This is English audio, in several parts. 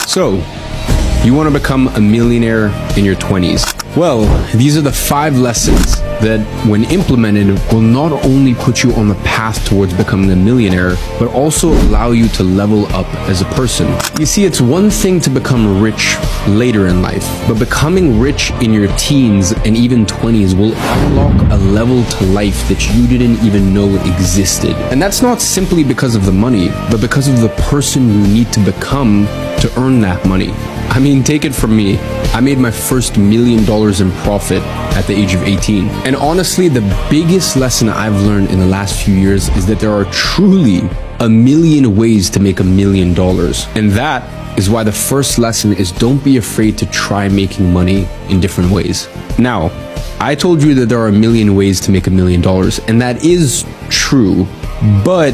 So, you want to become a millionaire in your 20s? Well, these are the 5 lessons that, when implemented, will not only put you on the path towards becoming a millionaire, but also allow you to level up as a person. You see, it's one thing to become rich later in life, but becoming rich in your teens and even 20s will unlock a level to life that you didn't even know existed. And that's not simply because of the money, but because of the person you need to become to earn that money. I mean, take it from me. I made my first $1 million in profit at the age of 18. And honestly, the biggest lesson I've learned in the last few years is that there are truly a million ways to make $1 million. And that is why the first lesson is don't be afraid to try making money in different ways. Now, I told you that there are a million ways to make $1 million, and that is true, but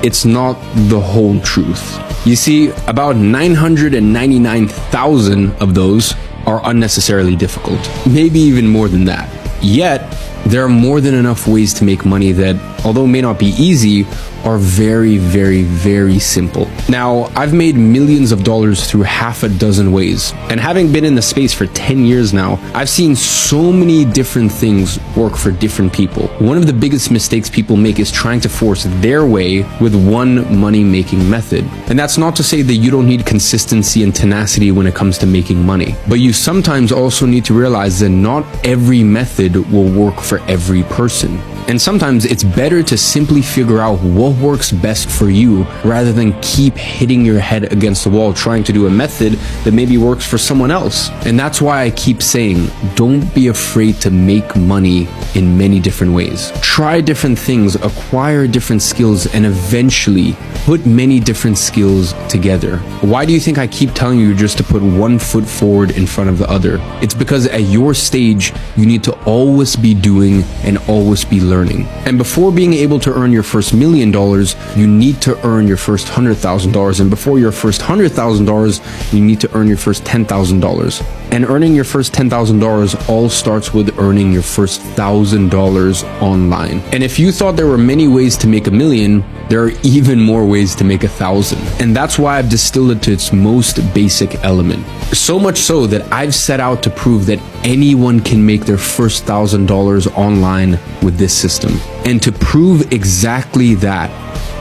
it's not the whole truth. You see, about 999,000 of those are unnecessarily difficult, maybe even more than that. Yet, there are more than enough ways to make money that, although may not be easy, are very, very, very simple. Now, I've made millions of dollars through half a dozen ways. And having been in the space for 10 years now, I've seen so many different things work for different people. One of the biggest mistakes people make is trying to force their way with one money-making method. And that's not to say that you don't need consistency and tenacity when it comes to making money. But you sometimes also need to realize that not every method will work for every person. And sometimes it's better to simply figure out what works best for you rather than keep hitting your head against the wall trying to do a method that maybe works for someone else. And that's why I keep saying, don't be afraid to make money in many different ways. Try different things, acquire different skills, and eventually put many different skills together. Why do you think I keep telling you just to put one foot forward in front of the other? It's because at your stage, you need to always be doing and always be learning. And before being able to earn your first $1 million, you need to earn your first $100,000. And before your first $100,000, you need to earn your first $10,000. And earning your first $10,000 all starts with earning your first $1,000 online. And if you thought there were many ways to make $1 million, there are even more ways to make 1,000. And that's why I've distilled it to its most basic element. So much so that I've set out to prove that anyone can make their first $1,000 online with this system. And to prove exactly that,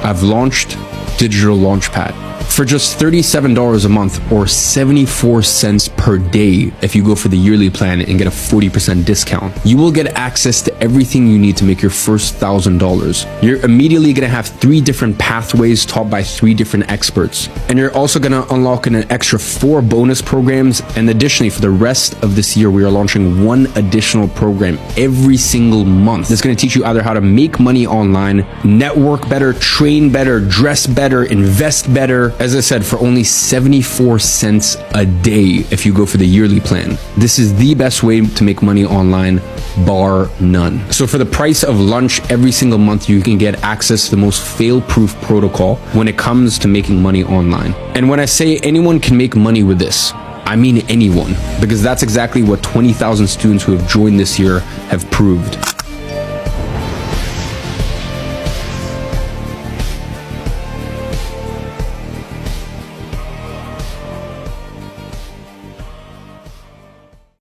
I've launched Digital Launchpad. For just $37 a month or 74 cents per day if you go for the yearly plan and get a 40% discount, you will get access to everything you need to make your first $1,000. You're immediately going to have 3 different pathways taught by 3 different experts. And you're also going to unlock an extra 4 bonus programs. And additionally, for the rest of this year, we are launching 1 additional program every single month that's going to teach you either how to make money online, network better, train better, dress better, invest better. As I said, for only 74 cents a day if you go for the yearly plan. This is the best way to make money online, bar none. So for the price of lunch every single month, you can get access to the most fail-proof protocol when it comes to making money online. And when I say anyone can make money with this, I mean anyone, because that's exactly what 20,000 students who have joined this year have proved.